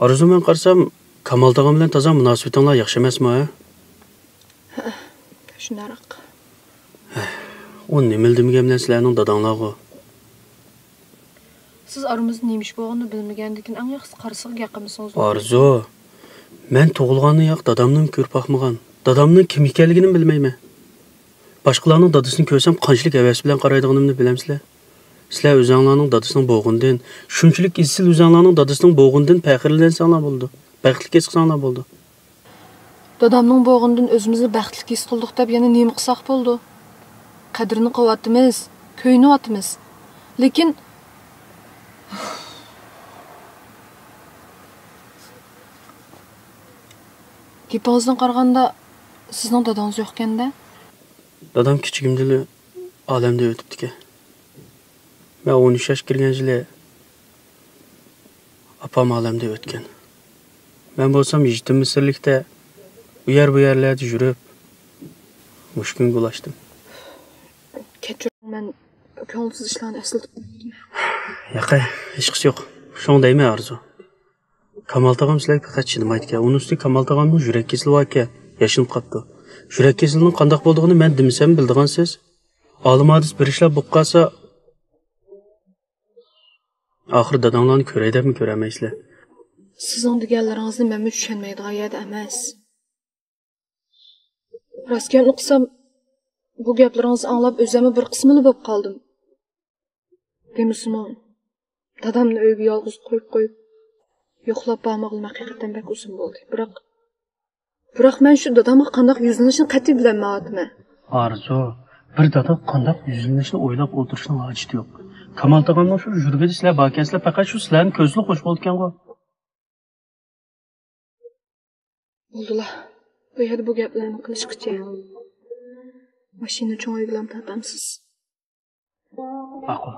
Arzu men qarsam, Kamal tog'am bilan toza munosabatinglar yaxshi emasmi? Shundoq. O nima bilmagan bilan sizlarning dadanglarga. Siz aramızda neymiş bo'lganini bilmagandan eng yaxshisi qarisiga yaqinmisiniz. Arzu, men tug'ilganni yo'q, dadamning ko'rib boqmagan. Dadamning kim ekanligini bilmayman. Boshqalarning dadasini ko'rsam qanchalik havas bilan qaraydiganimni bilamsizlar? Sizlar o'zinglarning dadasining bo'g'indan, shunchalik izchil o'zinglarning dadasining bo'g'indan faxrlansanglar bo'ldi. Baxtli kesqinglar bo'ldi. Dadamning bo'g'indan o'zimizni baxtli his qildik deb yana nima qilsaq bo'ldi? Qadrini qo'yatimiz, ko'yinyapmiz. Lekin gapingizdan qaraganda sizning dadangiz yo'q ekanda? Dadam kichigimdan olamda o'tibdi-ku. Men 13 yoshga kirgan yili opam olamda o'tgan. Men bo'lsam yetim misrlikda bu yerlarda yurib mushkunga ulashdim. Kechiring, men ko'ngilsiz ishlarni eslatib Yo'q, hech qisi yo'q. Shunday deyman Arzu. Kamal tog'am sizlarga faqat chinimaydi-ku. Uning ustiga Kamal tog'amning yurak kesili bor-ku, yashinib qopti. Yurak kesilining qanday bo'lganini men demasam bildigansiz. Olimadis bir ishlar bo'lib qolsa, oxir dadanglarni ko'ray debmi ko'ramaysizlar? Sizning deganlaringizni men tushunmaydigan yerda emas. Rostga o'qsam, bu gaplaringizni anglab o'zimni bir qismini bo'lib qoldim. Demismi? Dadamni uyga yolg'iz qo'yib yo'qlab bormag'im haqiqatan bak uzun bo'ldi. Biroq men shu dadamga qanday yuzlanishni qat'iy bilmayapman. Arzu, bir dada qanday yuzlanishni o'ylab o'tirishning hojati yo'q. Kamal tog'amning shu yurgida sizlar bakasizlar faqat shu sizlarning ko'zli qo'sh bo'lgan-ku. Bo'ldilar. Bu yerda bu gaplarni qilishqicha. Mashina cho'ng bilan tatamsiz. Ma'qul.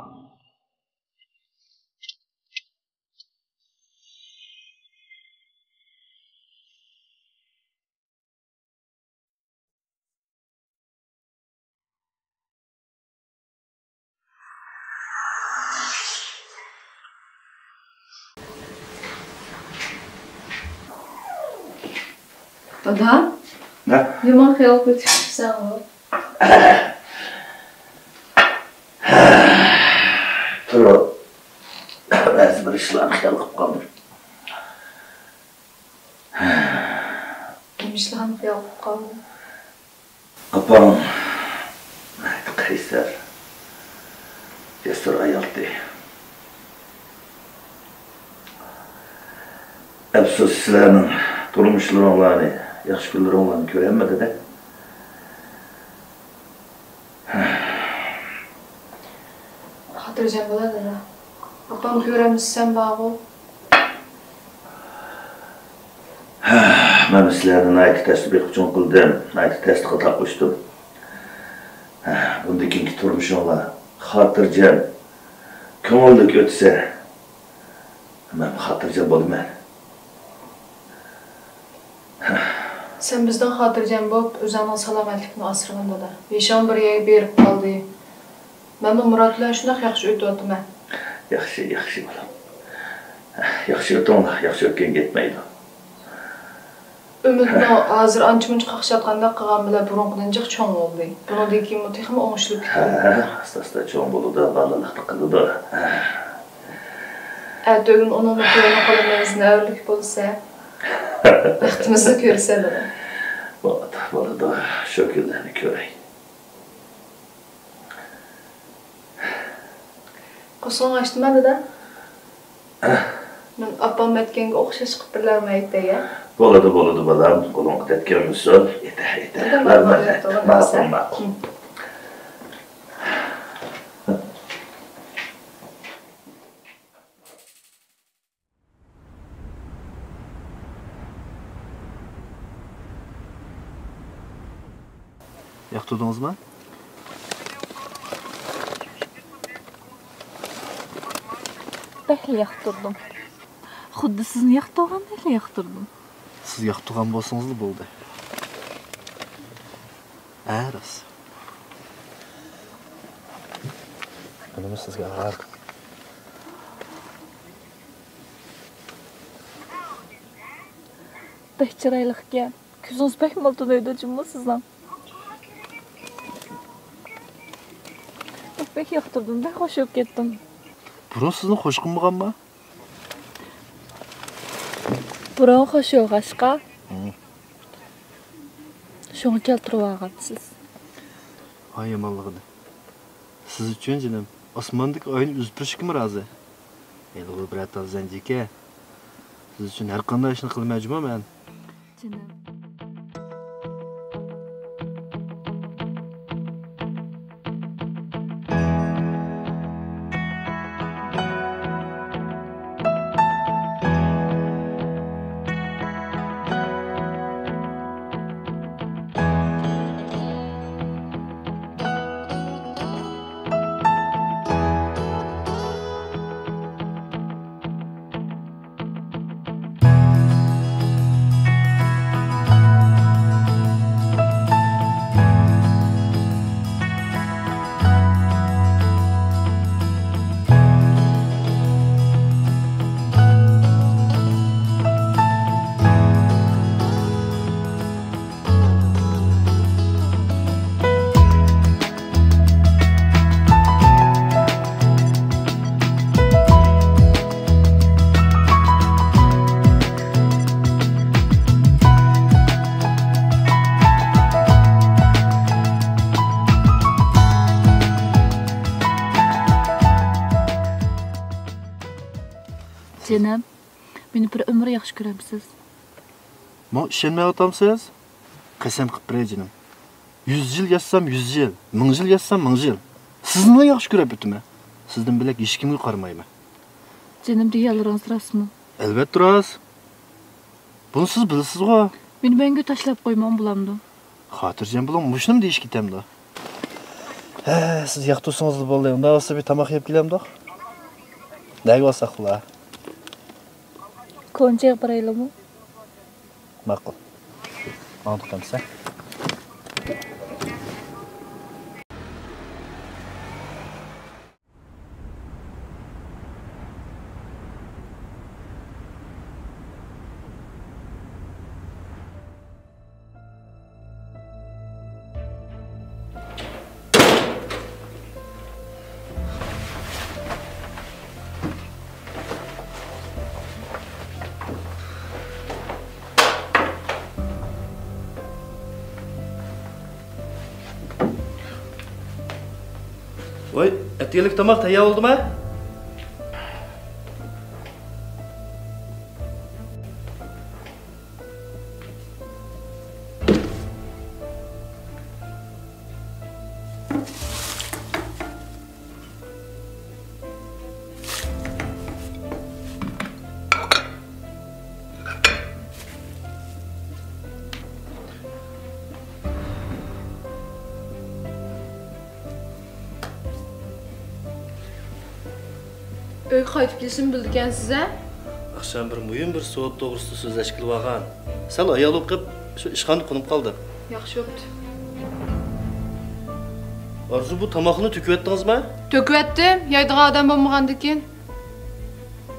Dada? Ne? Yomon xayol ko'taribsan o. Turib, ba'zi bir ishlarni xayol qilib qoldim. Nima ishlarni xayol qilib qolding? Opam qaysar, jasur ayoldi. Afsus sizlarning turmushlaringlarni, yaxshi kunlaringlarni ko'rolmadi-da. Xotirjam bo'ladi-da. Opam ko'ramizsan bog'u. Men sizlarni nayt tasbih uchun qildim, nayt tasdiqqa taqishdim. Bundan keyingi turmushinglar xotirjam, ko'ngillik o'tsa, men xotirjam bo'laman. Sen bizden xotirjam bo'lib, o'zingning salomatlikni asragan dada. Beshon bir yerga berib qoldi. Men Murod bilan shunday yaxshi o'tyapman. Yaxshi bolam. Yaxshi o'tinglar, yaxshi o'tgan ketmaydi. Umidni hozir ancha-muncha qaqshatganda qilgan bilan burunqidan jiq cho'ng bo'ldi. Bundan keyin texmi o'ngishli bitdi. Asta-asta cho'ng bo'ldi, bolalikni qildi. Ertagin onun to'yini qilamizni avlik bo'lsa, vaqtimizni ko'rsada. Bo'ladi, shu kunlarni ko'ray. Qo'shin açtım dada. Men opam aytganga o'xshash qilib bilmaydi-ya. Bo'ladi bolam, qo'ling qitayotgan misol, yetar. Ma'qul. Yoqtirdingizmi? Behli yoqtirdim. Xuddi sizni yoqtirgandek yoqtirdim. Siz yoqtirgan bo'lsangiz bo'ldi. Aras. Nima sizga g'arq? Bək çiraylıq ekan. Ko'zingiz bək miltilləydi jimmisizdan. Bək yoqtirdim, bək xoş bo'lib ketdim. Burun sizni xoş qilmaganmi? Burun xoş yo'q aşqa. Şunu keltirib olgansiz. Ay yamanlığını. Siz üçün canım, osmondagi oyni uzib turishga rozi. Endi bu bratal zanjika. Siz üçün har qanday ishni qilmayman men. Canım. Canım, beni bir ömür yaxşı görəmsiz. Mo ishonmayapsizsiz? Qasam qilib beray canım. 100 yil yazsam 100 yil, 1000 yil yazsam 1000 yil. Sizni yaxshi ko'rib o'taman. Sizdan bilak hech kimga qarmayman. Canım deyalaringiz rostmi? Albatta rost. Buni siz bilasiz-ku. Meni banga tashlab qo'ymam bulamdi. Xotirjam bo'ling, mushnim deyish ketamdi. Siz yoqtirsangiz bo'ldi. Unda olsa bir tomoq yeb kelamdi. Nega olsaqlar? Koncha baraylarmi? Ma'qul. Anqamsa. Voy, etiyalik tomoq tayyor bo'ldimi? Öy qaytib kelishini bildigan siz-a? Akşam bir mühim bir soat doğrusu sözleşkili vagan. Sal ayal o'qib, shu ishxona qo'nib qoldi. Yaxshi bo'pti. Arzu bu tomoqni to'kyaptingizmi? To'kyaptim, yeydigan odam bo'lmagandan keyin.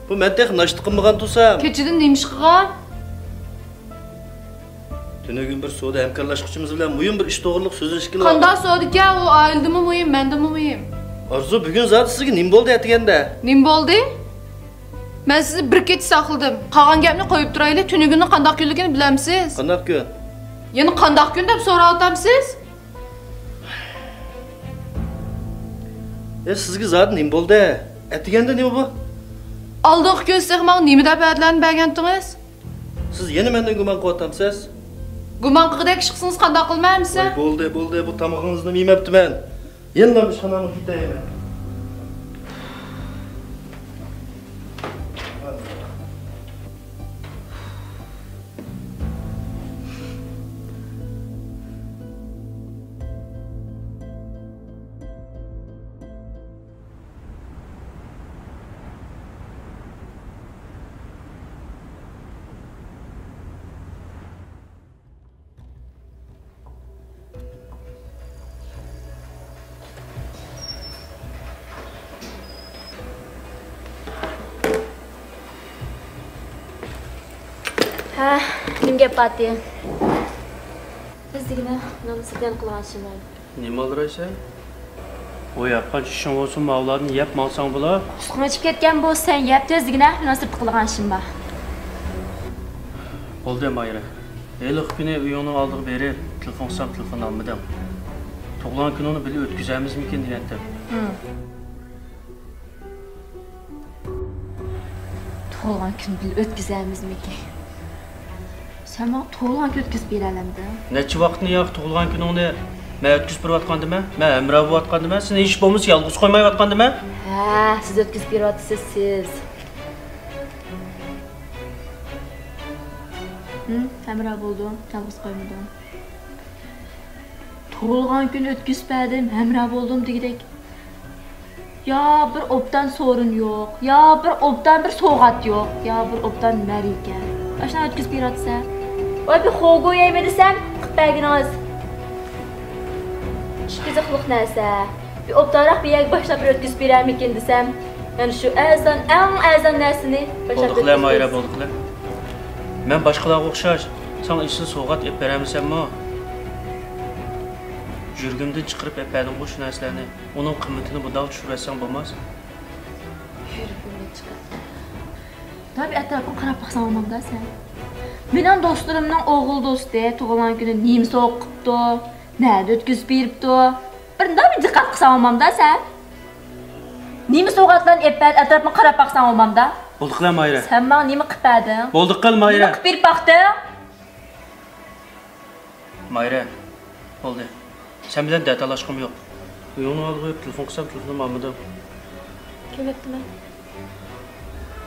Bu men tex nashti qilmagan tursam. Kechidan nima ish qilgan? Tünegün bir soda hamkorlashuvchimiz bilan mühim bir ish to'g'riliq so'zlashkili. Qanday sodika u oildimi muhim, mendami muhim? Arzu bugun zot sizga nim bo'ldi aytganda. Nim bo'ldi? Men sizni bir kech saqladim. Qolgan gapni qo'yib turaylik, tunugini qanday kunligini bilamsiz? Qanday kun? Yana qanday kun deb so'rayapsiz? Sizga zot nim bo'ldi? Aytganda nima bu? Aldıq göstərmək nima deb adlarını bəgəndiniz? Siz yana mendan gumon qilyapsiz? Gumon qilgandek ish qilsangiz qanday qilmaymiz? Bo'ldi, bu tomog'ingizni yemabdiman. Yana ishxonamga ketayman. Ha, nim gap batdi. Bizdigina namsidan qilganishim bor. Nima olraysan? O yapqan ishing olsun, mavladni yeb malsang bo'lar. Usqin ichib ketgan bo'lsang, yap tezdigina munosib qilganishim bor. Bo'ldi Mayra. Eliq kuni uyingni oldiga berib, telefon qilsam telefon olmadim. Tug'ilgan kunini bilib o'tkazamizmikin degandim. Tug'ilgan kun bilib o'tkazamizmikin? Sen bana tug'ilgan kun o'tkazib beralamda. Necha vaqtni yo'q tug'ilgan kuningni men o'tkazib berayotgandimman? Men amra bo'layotgandimman? Seni ish bo'lmasa yolg'iz qo'ymayotgandimman? Ha, siz o'tkazib beryapsiz siz. Amra bo'ldim, yolg'iz qo'ymadim. Tug'ilgan kun o'tkazmadim, amra bo'ldim degidek. Ya bir obdan sorun yo'q, ya bir obdan bir sovg'at yo'q, ya bir obdan marika. Ashuna o'tkazib beryapsa. Voy bir xo'go yeymi desam, qipaginoz. Qiziqliq narsa. Bir obdanroq bir yak boshlab o'tkazib berarmikin desam, yani shu azon narsani boshlab Bo'ldiqlar Mayra, bo'ldiqlar. Men boshqalarga o'xshash, sen ishni sovg'at ep beramisanmi? Yurgimdan chiqarib epadim bu shu narsalarni. Uning qiymatini bundoq tushirasan bo'lmas. Yurgimdan chiqarib. Tabii atrofga qarab baqsan olmamda sen. Mening do'stlarimning o'g'il do'sti tug'ilgan kuni nima o'qibdi, nerede o'tkazib beribdi. Birda bir diqqat qilsan olmamda sen. Nima sovg'atlarni epad atrofga qarab baqsan olmamda. Bo'ldiqlar Mayra. Sen menga nima qilpading? Bo'ldiqlar Mayra. Nima qilib berib baqding? Mayra. Bo'ldi. Sen bilan datalashqim yo'q. Uyingni oldiga telefon qilsam telefonim olmadim. Kelibdimi?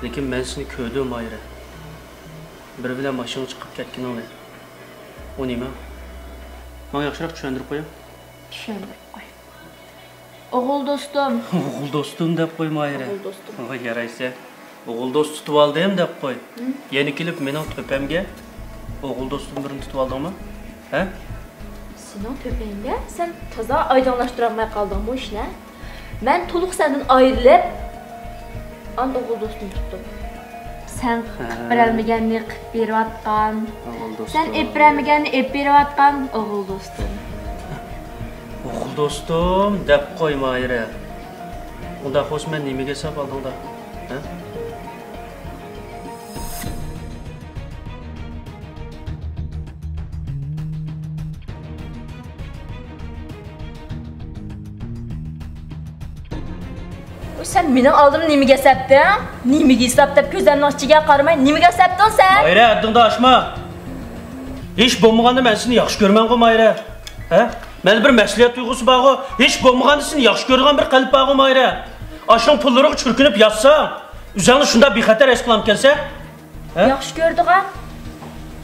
Lekin men seni ko'rdim Mayra. Bir bilan mashina chiqib ketganingni. O nima? Menga yaxshiroq tushuntirib qo'y. Tushuntirib qo'y. O'g'il do'stim. O'g'il do'stim deb qo'y Mayra. O'g'il do'stim. Voy yaraysa. O'g'il do'st tutib oldim deb qo'y. Yana kelib mening to'pamga o'g'il do'stim birini tutib oldingmi? Ha? Senin töpeyinge sen taza aydınlaştıramaya kaldın bu işine. Ben to'liq senden ayrılıp an o'g'il do'stim tuttum. Sen qilib berolmaganni qilib berayotgan, sen ep berolmaganni ep berayotgan o'g'il do'stim. O'g'il do'stim deb qo'y Mayra. Unda xo'sh men nimaga sab oldingda? Ha? Sen mening oldimni nimaga sapding? Nimaga sapdib ko'zlarimning ichiga qaramay nimaga sapding sen? Mayra, addingda ochma. Hech bo'lmaganda men seni yaxshi ko'rman-ku Mayra. Ha? Men bir mas'uliyat tuyg'usi bor-ku. Hech bo'lmaganda seni yaxshi ko'rgan bir qalb bor-ku Mayra. Ashun pullariga churkinib yotsang, o'zingni shunda bexatar his qilib kelsa, ha? Yaxshi ko'rdiga.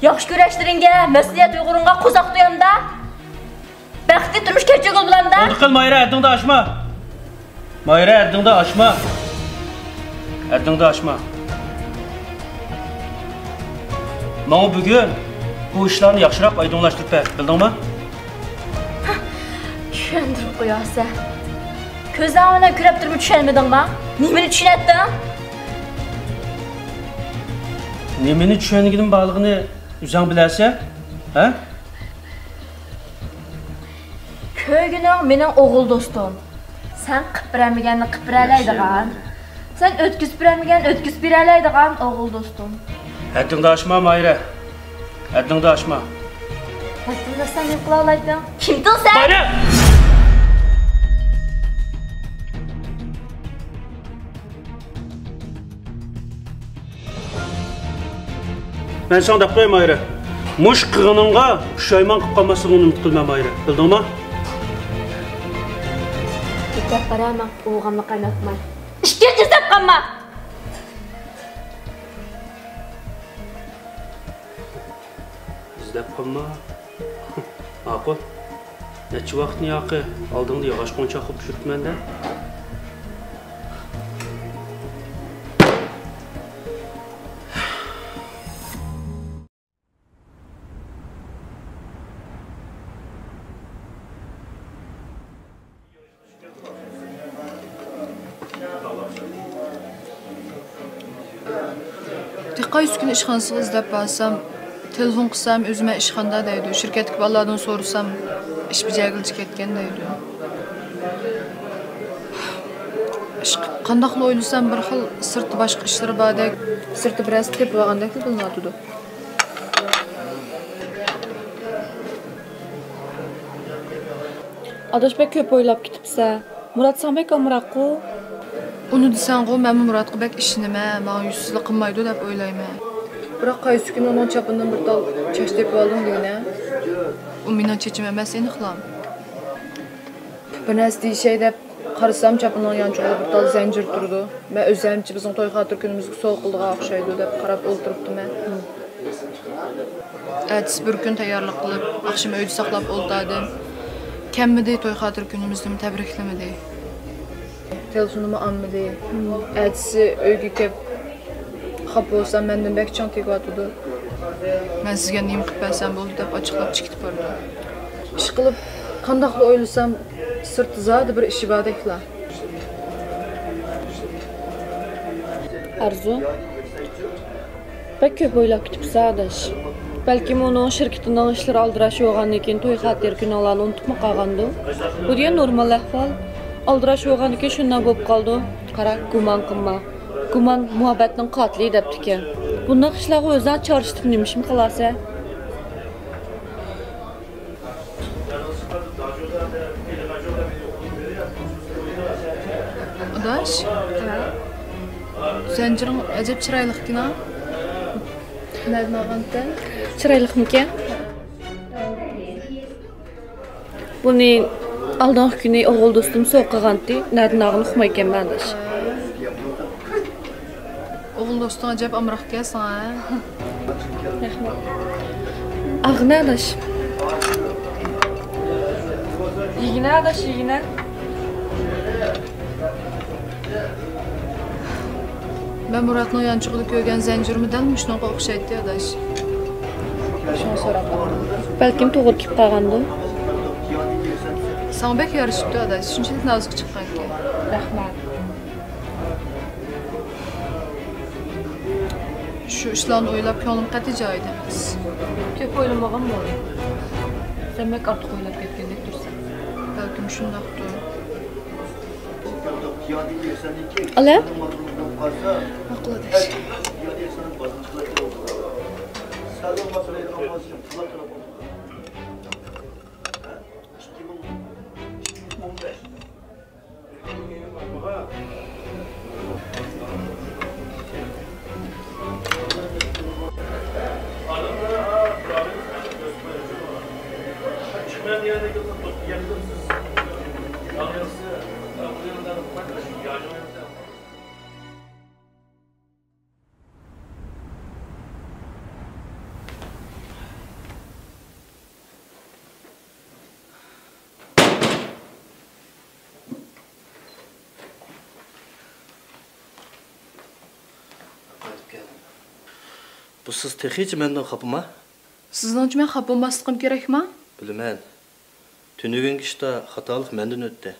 Yaxshi ko'rashtiringga, mas'uliyat tuyg'uringga qo'zoq to'yamda. Baxtli turmush kechirgul bilanda. Bo'ldi qil Mayra, addingda ochma. Mayra, addingda ochma. Addingda ochma. Menga bugun bu ishlarni yaxshiroq aydinlashtirib ber, bildingmi? Tushuntirib qo'yasa. Ko'zlarim bilan ko'rib turib tushunmadingmi? Nimani tushunatding? Nimani tushunganim borlig'ini o'zing bilasan, ha? Ko'ygining mening o'g'il do'stim. Sen qilib berolmaganni qilib beralaydigan. Sen o'tkazib berolmaganni o'tkazib beralaydigan o'g'il do'stim. Haddingda ochma Mayra. Haddingda ochma. Haddingda sen nima qila olading? Kimding sen? Mayra! Men sana deb qo'y Mayra. Mush qig'iningga pushaymon qilib qolmasligini umid qilma Mayra. Bildingmi? Deb qarama, o'g'imni qaynatma. Ishga chizib qolma. Izlab qolma. Ma'qul. Necha vaqtni yoqi oldingda yog'och qo'nchoq qilib tushiribman-da. Birkaç gün ishxonasiga izlab borsam, Telefon qilsam o'zimga ish qanday deydi. Shirkatga bolalardan so'rasam, ish bajargilchi ketgan deydi. Ish qandaqli o'ylasam bir xil sirti boshqa ishlar bordek, sirti biroz tepib olgandek bilinadi. Adaşbek köp oylab ketibsa. Murat sanbek amraqu. Uni desan-ku, men Muratga bek ishinima, men yuzsizlik qilmaydi deb o'ylayman. Biroq qaysi kuni uning chapindan bir tal chash tepib oldim degina. U mening chechim emas, seni qilam. Bir narsa deyishay deb qarasam chapinning yonchig'ida bir tal zanjir turdi. Men o'zimcha bizning to'y xotir kunimizga so'q qildigan o'xshaydi deb qarab o'ltiribdim. Ertasi bir kun tayyorlik qilib, oqshom uyda saqlab o'ltirdim. Kemmidi to'y xotir kunimizni tabriklamadi. Telefonimni olmadi. Ertasi uyga kelib xap bo'lsam mendan bek chang tegayotdi. Men sizga nima qilib bersam bo'ldi deb ochiqlab chiqib bordi. Ish qilib qandaqli o'ylasam sirti zodi bir ishi bordeklar. Arzu. Bek köp oylab ketibsa adaş. Belki onun şirketinden işler aldıraş yoğandan keyin to'y xatir kunlarni unutib qolgandi. Bu degan normal ahvol. Aldıraş yo'g'andan keyin shundan bo'lib qoldi. Qara, gumon qilma. Gumon muhabbatning qotili debdiki. Bunday ishlarga o'zdan chorishib nimishim qilasa? Adaş? Zanjiring ajab chiroyli-ku. Nereden alganda? Chiroyliqmikan? Buni aldingi kuni o'g'il do'stim so'qqandi. Nereden algani uqmaykan mendash. O'g'il do'sting ajab amroq kelsan, ha? Rahmat. Ag'na adash. Yigina adash, yigina. Ben Murat'ın yançıqda ko'rgan zanjirimidan shunga o'xshaydi adash. Shuni so'rab qolaman. Balkim to'g'ri kelib qolgandi. Sen bek yarışibdi adash, shunchalik nozik chiqqanki. Rahmat. Shu ishlarni o'ylab ko'nglim qat'iy joyida emas. Ko'p o'ylamagan bo'ldi. Sen bek ortiq o'ylab ketgandek tursan. Balkim shundaqdir. Ala? Ma'qul adash. Bu siz tehiç menden kapıma? Sizning uchun men xafa bo'lmasligim kerakmi? Bilmem. Tünügün işte hatalık menden öttü.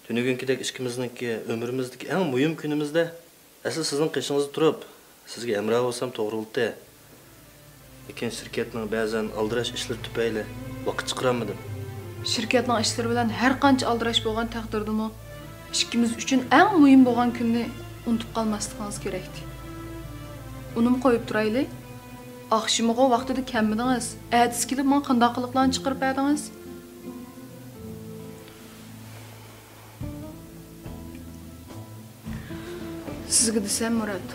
Tünügünkidek işkimizdeki ömrümüzdeki en mühim günümüzde asıl sizin kışınızda durup sizge emra olsam doğru oldu. Lekin şirketning bazen aldıraş işler tüpeyle vakit çıkaramadım. Şirketning ishlari bilan har qancha aldirash bo'lgan taqdirdami, ishimiz uchun eng muhim bo'lgan kunni unutib qolmasligingiz kerakdi. Unimi qo'yib turaylik. Oqshimiga vaqtida kelmadingiz. Ertasi kelib men qanday qiliqlarni chiqarib berdingiz? Sizga desam Murat,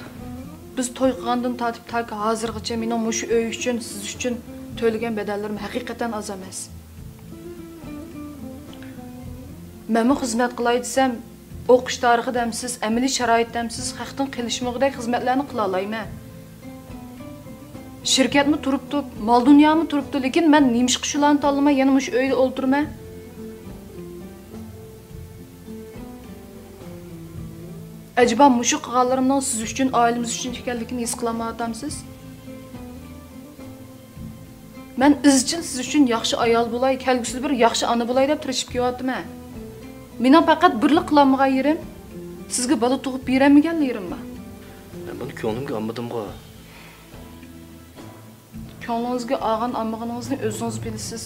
biz to'y qilgandan tortib taki hozirgacha mening mushu uy uchun, siz uchun to'lagan bedallarim haqiqatan oz emas. Men xizmat qilay desam, o'qish tarixi demsiz, amaliy sharoit demsiz, haqdan qilishmoqdek xizmatlarni qila olmayman. Şirketmi turibdi, mal dunyomi turibdi, lekin men nimishqa shularni tanlamay yana mush uyda o'ltirman. Acaba mushu qilganlarimning siz uchun, oilamiz uchun ekanligini his qilmayapsizsiz? Men izchil siz uchun yaxshi ayol bo'lay, kelgusida bir yaxshi ona bo'lay deb tirishib kelyapman. Mening faqat birlik qilolmagan yerim sizga bola tug'ib beramaganlarim bor. Men buni ko'nglimga olmadim-ku. ko'nglingizga olgan olmaganıngizni o'zingiz bilasiz.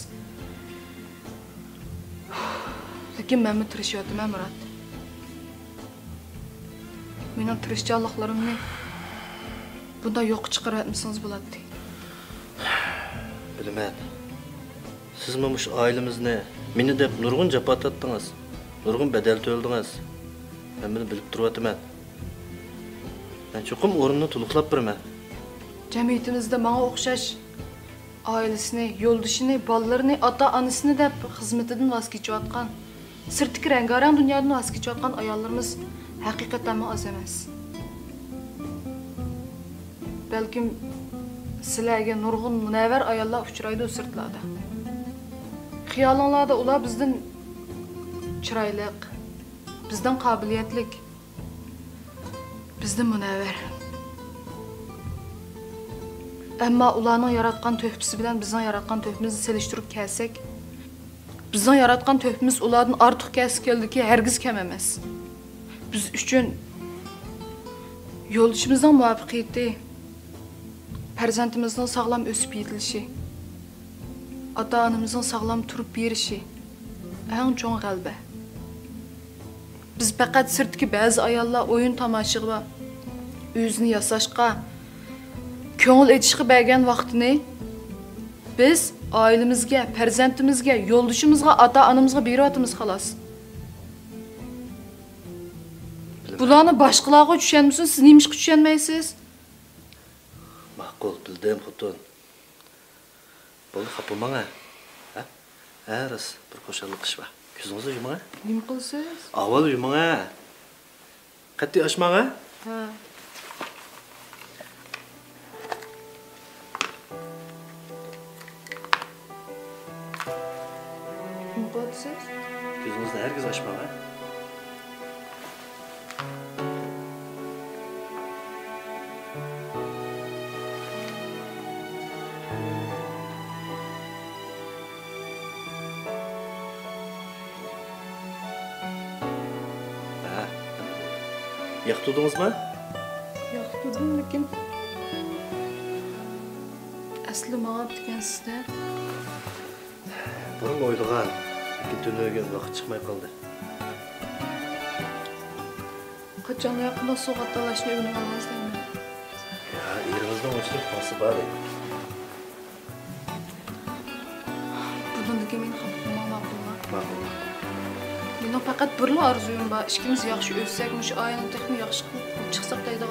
Lekin men tirishyapman, Murat. Mening tirishchanliklarimni bunda yo'q chiqarayotmasangiz bo'ladi. Bilmem. Siz mamuş ailemizni meni deb nurg'un jafo tortdingiz. Nurg'un bedel to'ldingiz. Men buni bilib turibman. Men cho'qim o'rinni to'liqlab beraman. Cemiyetimizde bana o'xshash ailesini, yo'ldishini, ballarını, ota-onasini deb xizmetidan voz kechayotgan, sirtki rengarang dunyodan voz kechayotgan ayollarimiz haqiqatan az emas. Balkim sizlarga nurg'un munavvar ayollar uchraydi o sirtlarda. Xiyolinglarda ular bizdan chiroyli, bizdan qobiliyatli, bizdan munavvar. Ama ularning yaratgan töhfisi bilan bizning yaratgan töhfimizni selishtirib kelsak, bizning yaratgan töhfimiz ulardan ortiq kasib keldiki, hargiz kam emas. Biz uchun yo'lishimizning muvaffaqiyati, farzandimizning sog'lom o'sib yetilishi, ota-onamizning sog'lom turib berishi eng cho'ng g'alaba. Biz faqat sirtki ba'zi ayollar o'yin tomoshaga, o'zini yasashga, ko'ngil etishga bergan vaqtini biz ailemizga, farzandimizga, yo'ldishimizga, ota-onamizga beryapmiz xolos. Bularni boshqalarga tushunmaysiz, siz nimishga tushunmaysiz? Ma'qul, bildim xotun. Bo'ldi, xapamang. Ha? Ras, bir qo'shalik ish bor. Ko'zingizni yumang. Nima qilsiz? Avval yumang. Qat'iy ochmang. Ha. Nima qilsiz? Ko'zingizni herkes ochmang. Yoqtirdingizmi? Yoqtirdim, lekin asli menga degansizda Burun o'ylagan, lekin tunaygan vaqt chiqmay qoldi. qachon yaqinda suv talashni o'rganib olmaysizmi? Ya, eringizning o'chlik xosi bor. Bundan keyin men ham ma'qulman. Ma'qul. Mening faqat bir orzuyim bor. Ikkimiz yaxshi o'ssak, mush oilani texnik yaxshi qilib chiqsak deydi